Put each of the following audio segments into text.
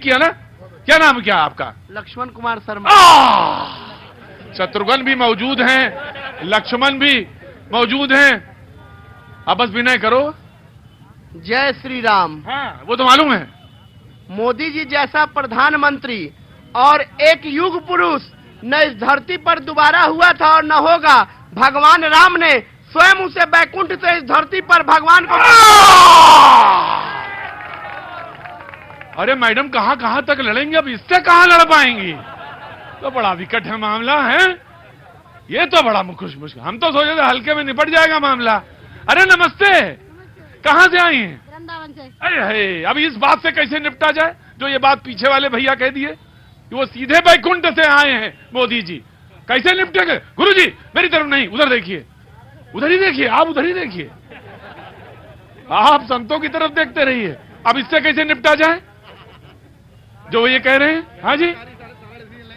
किया ना? क्या नाम क्या आपका? लक्ष्मण कुमार शर्मा। शत्रुघ्न भी मौजूद हैं, लक्ष्मण भी मौजूद हैं। अब बस विनय करो। जय श्री राम। हाँ, वो तो मालूम है। मोदी जी जैसा प्रधानमंत्री और एक युग पुरुष न इस धरती पर दोबारा हुआ था और न होगा। भगवान राम ने स्वयं उसे बैकुंठ से इस धरती पर भगवान को। अरे मैडम, कहां कहां तक लड़ेंगे? अब इससे कहां लड़ पाएंगी? तो बड़ा विकट है मामला है ये, तो बड़ा मुश्किल। हम तो सोचे थे हल्के में निपट जाएगा मामला। अरे नमस्ते, कहां से आई हैं? वृंदावन से। अरे अब इस बात से कैसे निपटा जाए जो ये बात पीछे वाले भैया कह दिए कि वो सीधे बैकुंठ से आए हैं मोदी जी? कैसे निपटेंगे? गुरुजी मेरी तरफ नहीं, उधर देखिए, उधर ही देखिए, आप उधर ही देखिए, आप संतों की तरफ देखते रहिए। अब इससे कैसे निपटा जाए जो ये कह रहे हैं? हाँ जी,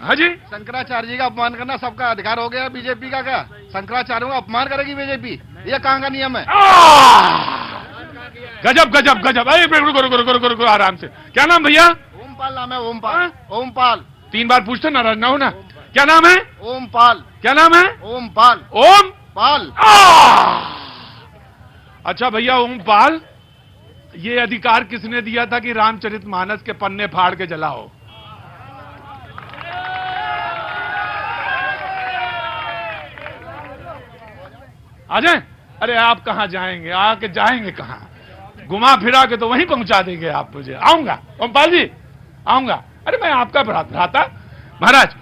हाँ जी। शंकराचार्य जी का अपमान करना सबका अधिकार हो गया बीजेपी का। क्या शंकराचार्यों का अपमान करेगी बीजेपी? ये कहाँ का नियम है? गजब गजब गजब। अरे रुको आराम से। क्या नाम भैया? ओमपाल नाम है, ओमपाल। ओमपाल। 3 बार पूछते नाराज ना हो ना। क्या नाम है? ओमपाल। क्या नाम है? ओमपाल। ओमपाल। अच्छा भैया ओमपाल, ये अधिकार किसने दिया था कि रामचरितमानस के पन्ने फाड़ के जलाओ? आ जाए। अरे आप कहां जाएंगे? आके जाएंगे कहां? घुमा फिरा के तो वहीं पहुंचा देंगे आप मुझे। आऊंगा ओमपाल जी, आऊंगा। अरे मैं आपका भ्राता महाराज,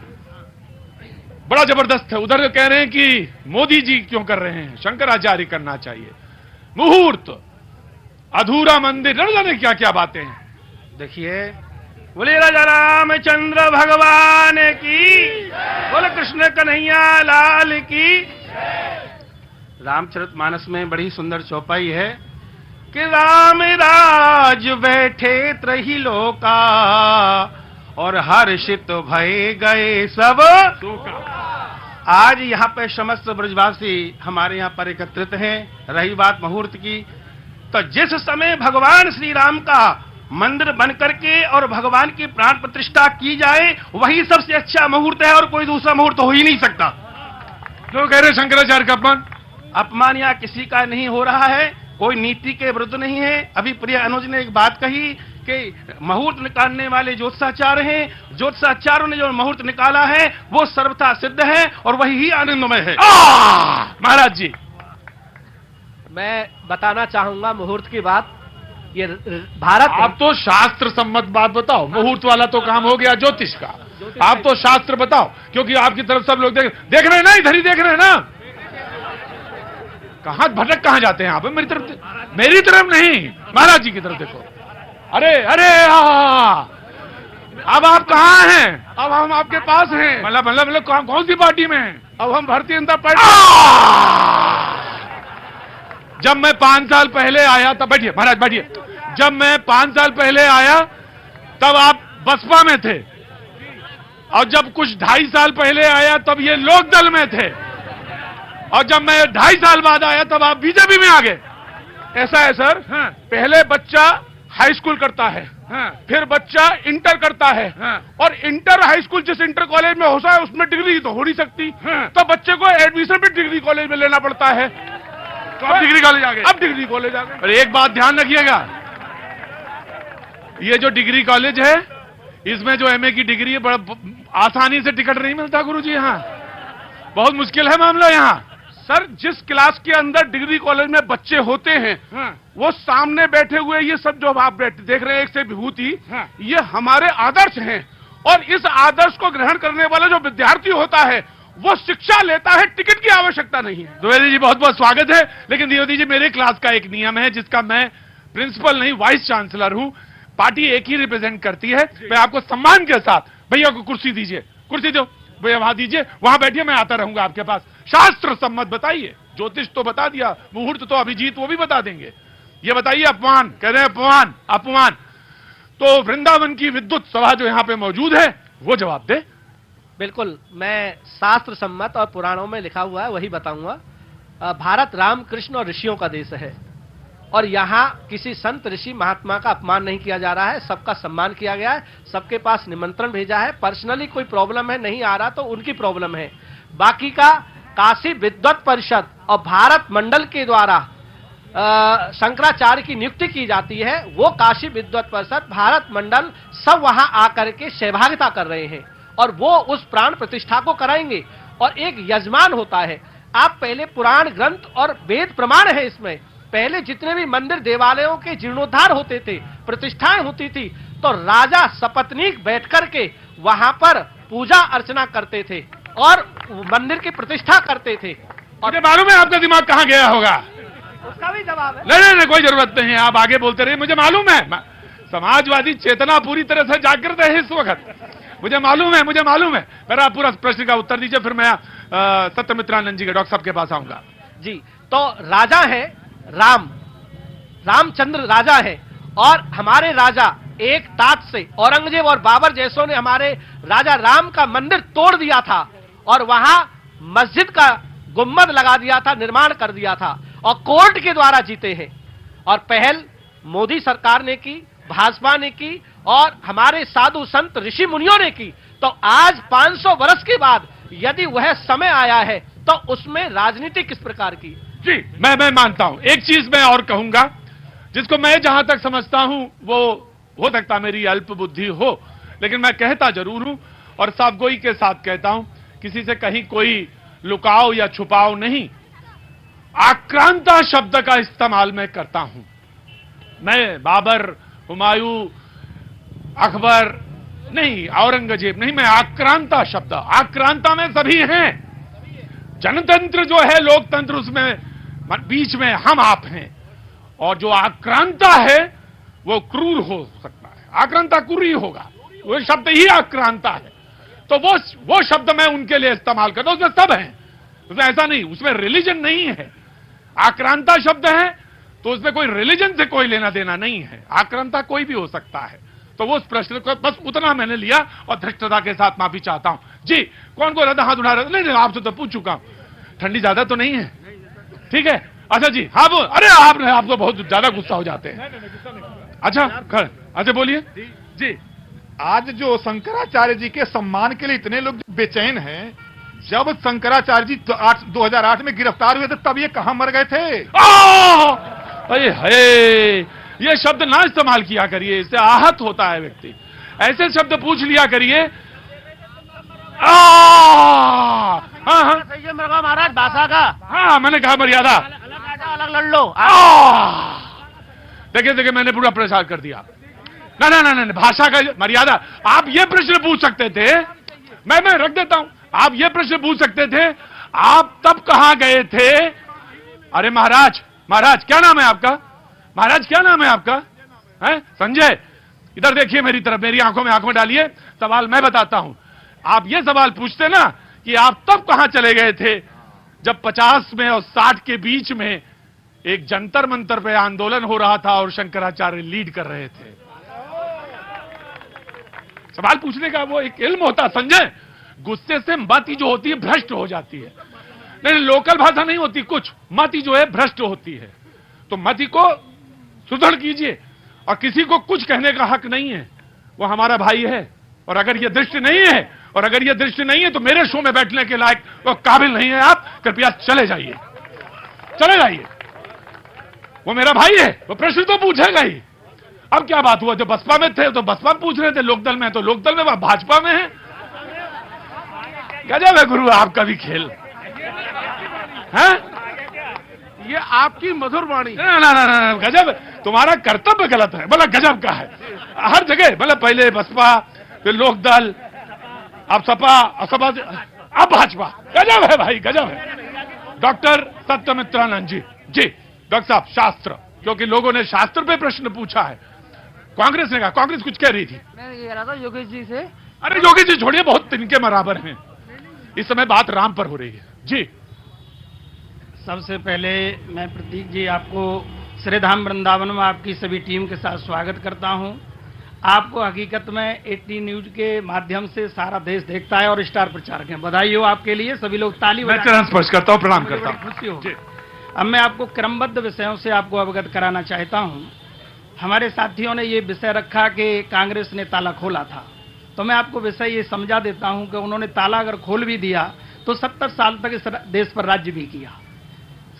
बड़ा जबरदस्त है। उधर कह रहे हैं कि मोदी जी क्यों कर रहे हैं, शंकराचार्य करना चाहिए। मुहूर्त, अधूरा मंदिर, न जाने क्या क्या बातें हैं। देखिए, बोले राजा रामचंद्र भगवान की, बोले कृष्ण कन्हैया लाल की। रामचरितमानस में बड़ी सुंदर चौपाई है कि राम राज बैठे त्रही लोका और हर्षित भय गए सब। आज यहाँ पे समस्त ब्रजवासी हमारे यहाँ पर एकत्रित हैं। रही बात मुहूर्त की, तो जिस समय भगवान श्री राम का मंदिर बन करके और भगवान की प्राण प्रतिष्ठा की जाए, वही सबसे अच्छा मुहूर्त है और कोई दूसरा मुहूर्त हो ही नहीं सकता। क्यों कह रहे शंकराचार्य का अपमान? अपमान यहाँ किसी का नहीं हो रहा है, कोई नीति के विरुद्ध नहीं है। अभी प्रिय अनुज ने एक बात कही कि मुहूर्त निकालने वाले ज्योतिषाचार्य हैं। ज्योतिषाचार्यों ने जो मुहूर्त निकाला है वो सर्वथा सिद्ध है और वही ही आनंदमय है। महाराज जी, मैं बताना चाहूंगा मुहूर्त की बात। ये भारत, आप तो शास्त्र सम्मत बात बताओ। मुहूर्त वाला तो काम हो गया ज्योतिष का, आप तो शास्त्र बताओ, क्योंकि आपकी तरफ सब लोग देख रहे हैं ना, इधर ही देख रहे हैं ना। कहां भटक कहां जाते हैं आप? मेरी तरफ नहीं, महाराज जी की तरफ देखो। अरे अरे अब आप कहां हैं? अब हम आपके पास हैं। मतलब कौन सी पार्टी में हैं? अब हम भारतीय जनता पार्टी। जब मैं 5 साल पहले आया तब, बैठिए महाराज बैठिए, जब मैं 5 साल पहले आया तब आप बसपा में थे, और जब कुछ 2.5 साल पहले आया तब ये लोकदल में थे, और जब मैं 2.5 साल बाद आया तब आप बीजेपी में आ गए। ऐसा है सर। हाँ। पहले बच्चा हाई स्कूल करता है, हाँ। फिर बच्चा इंटर करता है, हाँ। और इंटर हाई स्कूल जिस इंटर कॉलेज में होता है उसमें डिग्री तो हो नहीं सकती, हाँ। तो बच्चे को एडमिशन भी डिग्री कॉलेज में लेना पड़ता है। तो अब डिग्री कॉलेज आ गए। अब डिग्री कॉलेज आ गए। और एक बात ध्यान रखिएगा, ये जो डिग्री कॉलेज है इसमें जो एमए की डिग्री है, बड़ा आसानी से टिकट नहीं मिलता गुरुजी। यहाँ बहुत मुश्किल है मामला। यहाँ सर, जिस क्लास के अंदर डिग्री कॉलेज में बच्चे होते हैं, हाँ। वो सामने बैठे हुए ये सब जो आप देख रहे हैं, एक से विभूति, हाँ। ये हमारे आदर्श हैं, और इस आदर्श को ग्रहण करने वाला जो विद्यार्थी होता है वो शिक्षा लेता है, टिकट की आवश्यकता नहीं है। द्विवेदी जी बहुत बहुत स्वागत है। लेकिन द्विवेदी जी, मेरे क्लास का एक नियम है जिसका मैं प्रिंसिपल नहीं वाइस चांसलर हूं। पार्टी एक ही रिप्रेजेंट करती है। मैं आपको सम्मान के साथ, भैया को कुर्सी दीजिए, कुर्सी दो भैया, वहां दीजिए, वहां बैठिए, मैं आता रहूंगा आपके पास। शास्त्र सम्मत बताइए। ज्योतिष तो बता दिया, मुहूर्त तो अभिजीत वो भी बता देंगे। ये बताइए, अपमान कह रहे हैं, अपमान अपमान। तो वृंदावन की विद्युत सभा जो यहाँ पे मौजूद है वो जवाब दे। बिल्कुल, मैं शास्त्र सम्मत और पुराणों में लिखा हुआ है वही बताऊंगा। भारत राम कृष्ण और ऋषियों का देश है, और यहाँ किसी संत ऋषि महात्मा का अपमान नहीं किया जा रहा है, सबका सम्मान किया गया है, सबके पास निमंत्रण भेजा है। पर्सनली कोई प्रॉब्लम है, नहीं आ रहा तो उनकी प्रॉब्लम है। बाकी का काशी विद्वत परिषद और भारत मंडल के द्वारा शंकराचार्य की नियुक्ति की जाती है, वो काशी विद्वत परिषद, भारत मंडल सब वहां आकर के सहभागिता कर रहे हैं और वो उस प्राण प्रतिष्ठा को कराएंगे। और एक यजमान होता है। आप पहले पुराण ग्रंथ और वेद प्रमाण है इसमें, पहले जितने भी मंदिर देवालयों के जीर्णोद्धार होते थे, प्रतिष्ठाएं होती थी, तो राजा सपत्नीक बैठ करके वहां पर पूजा अर्चना करते थे और मंदिर की प्रतिष्ठा करते थे। और मुझे मालूम है आपका दिमाग कहाँ गया होगा, उसका भी जवाब है। नहीं, कोई जरूरत नहीं है, आप आगे बोलते रहिए। मुझे मालूम है समाजवादी चेतना पूरी तरह से जागृत है इस वक्त, मुझे मालूम है। मेरा पूरा प्रश्न का उत्तर दीजिए, फिर मैं सत्यमित्रानंद जी के डॉक्टर साहब के पास आऊंगा। जी, तो राजा है रामचंद्र राजा है, और हमारे राजा एक तात से औरंगजेब और बाबर जैसों ने हमारे राजा राम का मंदिर तोड़ दिया था और वहां मस्जिद का गुम्बद लगा दिया था, निर्माण कर दिया था और कोर्ट के द्वारा जीते हैं। और पहल मोदी सरकार ने की, भाजपा ने की और हमारे साधु संत ऋषि मुनियों ने की। तो आज 500 वर्ष के बाद यदि वह समय आया है तो उसमें राजनीति किस प्रकार की? जी, मैं मानता हूं। एक चीज मैं और कहूंगा, जिसको मैं जहां तक समझता हूं वो हो सकता मेरी अल्प बुद्धि हो, लेकिन मैं कहता जरूर हूं और साफगोई के साथ कहता हूं, किसी से कहीं कोई लुकाव या छुपाव नहीं। आक्रांता शब्द का इस्तेमाल मैं करता हूं। मैं बाबर, हुमायूं, अकबर नहीं, औरंगजेब नहीं, मैं आक्रांता शब्द, आक्रांता में सभी हैं। जनतंत्र जो है, लोकतंत्र, उसमें बीच में हम आप हैं। और जो आक्रांता है वो क्रूर हो सकता है, आक्रांता क्रूर ही होगा, वो शब्द ही आक्रांता है। तो वो शब्द मैं उनके लिए इस्तेमाल करता हूं। उसमें सब है, उसमें ऐसा नहीं, उसमें रिलीजन नहीं है। आक्रांता शब्द है तो उसमें कोई रिलीजन से कोई लेना देना नहीं है, आक्रांता कोई भी हो सकता है। तो वो उस प्रश्न को बस उतना मैंने लिया और धृष्टता के साथ माफी चाहता हूं। जी, कौन बोल रहा था? हाथ उठा रहा था? नहीं, आपसे तो पूछ चुका हूं। ठंडी ज्यादा तो नहीं है? ठीक है, अच्छा जी, हाँ बोल। अरे आप तो बहुत ज्यादा गुस्सा हो जाते हैं। अच्छा बोलिए जी। आज जो शंकराचार्य जी के सम्मान के लिए इतने लोग बेचैन हैं, जब शंकराचार्य जी 2008 में गिरफ्तार हुए थे तब ये कहां मर गए थे? ये शब्द ना इस्तेमाल किया करिए, इससे आहत होता है व्यक्ति। ऐसे शब्द पूछ लिया करिए। महाराज भाषा का, हाँ, मैंने कहा मर्यादा, अलग लड़ लो। देखिए मैंने पूरा प्रचार कर दिया। ना, भाषा का मर्यादा। आप ये प्रश्न पूछ सकते थे, मैं रख देता हूं। आप ये प्रश्न पूछ सकते थे, आप तब कहां गए थे? अरे महाराज, क्या नाम है आपका? महाराज, क्या नाम है आपका? है संजय? इधर देखिए मेरी तरफ, मेरी आंखों में आंखों डालिए। सवाल मैं बताता हूं। आप ये सवाल पूछते ना कि आप तब कहां चले गए थे जब 50 में और 60 के बीच में एक जंतर मंतर पे आंदोलन हो रहा था और शंकराचार्य लीड कर रहे थे। सवाल पूछने का वो एक इल्म होता संजय। गुस्से से मति जो होती है भ्रष्ट हो जाती है। नहीं, लोकल भाषा नहीं होती, कुछ मति जो है भ्रष्ट होती है। तो मति को सुदृढ़ कीजिए। और किसी को कुछ कहने का हक नहीं है, वो हमारा भाई है। और अगर ये दृष्टि नहीं है तो मेरे शो में बैठने के लायक वो काबिल नहीं है। आप कृपया चले जाइए। वो मेरा भाई है, वो प्रश्न तो पूछेगा ही। अब क्या बात हुआ, जो बसपा में थे तो बसपा पूछ रहे थे, लोकदल में तो लोकदल में, भाजपा में है। गजब है गुरु आपका भी खेल है। ये आपकी मधुर वाणी। ना, गजब। तुम्हारा कर्तव्य गलत है, बोला गजब का है हर जगह। मतलब पहले बसपा, फिर लोकदल, अब सपा, अब भाजपा। गजब है भाई, गजब है। डॉक्टर सत्यमित्रानंद जी। डॉक्टर साहब, शास्त्र, क्योंकि लोगों ने शास्त्र पे प्रश्न पूछा है। कांग्रेस ने कहा, कांग्रेस कुछ कह रही थी। मैं ये कह रहा था योगेश जी से। अरे योगेश जी छोड़िए, बहुत तिनके बराबर हैं। इस समय बात राम पर हो रही है। जी, सबसे पहले मैं प्रतीक जी आपको श्रीधाम वृंदावन में आपकी सभी टीम के साथ स्वागत करता हूं। आपको हकीकत में 80 न्यूज के माध्यम से सारा देश देखता है और स्टार प्रचारक हैं। बधाई हो आपके लिए। सभी लोग ताली मैं चरण स्पर्श करता हूं, प्रणाम करता हूं। खुशी हो। अब मैं आपको क्रमबद्ध विषयों से आपको अवगत कराना चाहता हूं। हमारे साथियों ने ये विषय रखा कि कांग्रेस ने ताला खोला था, तो मैं आपको विषय ये समझा देता हूं कि उन्होंने ताला अगर खोल भी दिया तो 70 साल तक इस देश पर राज्य भी किया।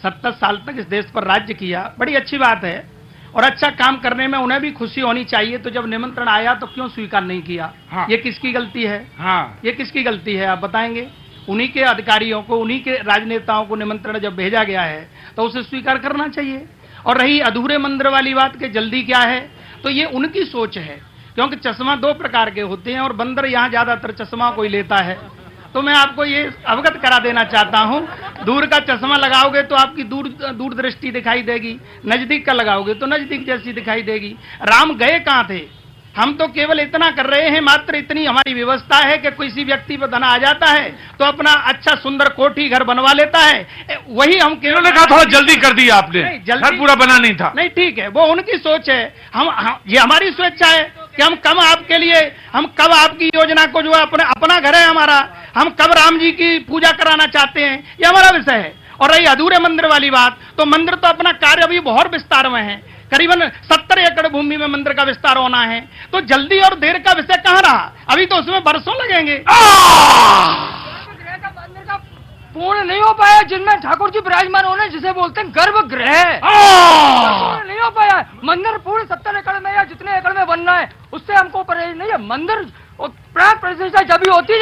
70 साल तक इस देश पर राज्य किया, बड़ी अच्छी बात है, और अच्छा काम करने में उन्हें भी खुशी होनी चाहिए। तो जब निमंत्रण आया तो क्यों स्वीकार नहीं किया? हाँ। ये किसकी गलती है? हाँ, ये किसकी गलती है, आप बताएंगे? उन्हीं के अधिकारियों को, उन्हीं के राजनेताओं को निमंत्रण जब भेजा गया है तो उसे स्वीकार करना चाहिए। और रही अधूरे मंदिर वाली बात कि जल्दी क्या है, तो ये उनकी सोच है, क्योंकि चश्मा 2 प्रकार के होते हैं और बंदर यहाँ ज्यादातर चश्मा कोई लेता है। तो मैं आपको ये अवगत करा देना चाहता हूँ, दूर का चश्मा लगाओगे तो आपकी दूर दृष्टि दिखाई देगी, नजदीक का लगाओगे तो नजदीक जैसी दिखाई देगी। राम गए कहाँ थे? हम तो केवल इतना कर रहे हैं, मात्र इतनी हमारी व्यवस्था है कि किसी व्यक्ति पर धन आ जाता है तो अपना अच्छा सुंदर कोठी घर बनवा लेता है। वही हम केवल कहा थोड़ा जल्दी कर दिया आपने, नहीं, जल्दी घर पूरा बना नहीं था। नहीं, ठीक है, वो उनकी सोच है। हम ये हमारी स्वेच्छा है कि हम कब आपके लिए, हम कब आपकी योजना को, जो अपना घर है हमारा, हम कब राम जी की पूजा कराना चाहते हैं, ये हमारा विषय है। और रही अधूरे मंदिर वाली बात, तो मंदिर तो अपना कार्य अभी बहुत विस्तार में है, करीबन 70 एकड़ भूमि में मंदिर का विस्तार होना है। तो जल्दी और देर का विषय कहाँ रहा? अभी तो उसमें बरसों लगेंगे। मंदिर का पूर्ण नहीं हो पाया, जिनमें ठाकुर जी विराजमान होने, जिसे बोलते हैं गर्भगृह, पूर्ण नहीं हो पाया। मंदिर पूरे 70 एकड़ में या जितने एकड़ में बनना है उससे हमको परहेज नहीं है। मंदिर प्राण प्रतिष्ठा जब भी होती है